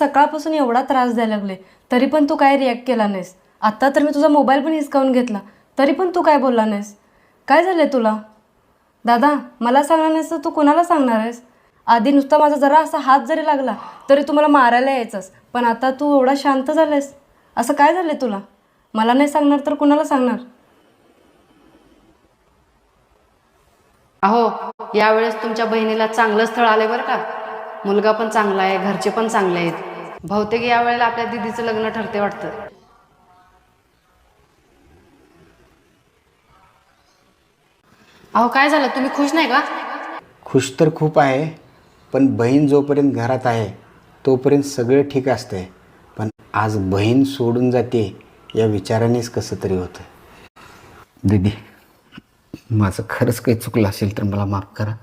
सकाळपासून एवढा त्रास द्यायला लागले तरी पण तू काय रिॲक्ट केला नाहीस. आत्ता तर मी तुझा मोबाईल पण हिसकावून घेतला तरी पण तू काय बोलला नाहीस. काय झालंय तुला? दादा, मला सांगणार नाहीस तर तू कोणाला सांगणार आहेस? आधी नुसता माझा जरा असा हात जरी लागला तरी तू मला मारायला यायचंस, पण आता तू एवढा शांत झालायस. असं काय झालंय तुला? मला नाही सांगणार तर कुणाला सांगणार? अहो, यावेळेस तुमच्या बहिणीला चांगलं स्थळ आलंय बरं का. मुलगा पण चांगला आहे, घरचे पण चांगले आहेत. बहुतेक यावेळेला आपल्या दीदीचं लग्न ठरते वाटतं. अहो, काय झालं, तुम्ही खुश नाही का? खुश तर खूप आहे, पण बहीण जोपर्यंत घरात आहे तोपर्यंत सगळं ठीक असतंय. पण आज बहीण सोडून जाते या विचारानेच कसं तरी होतं. दीदी, माझं खरंच काही चुकलं असेल तर मला माफ करा.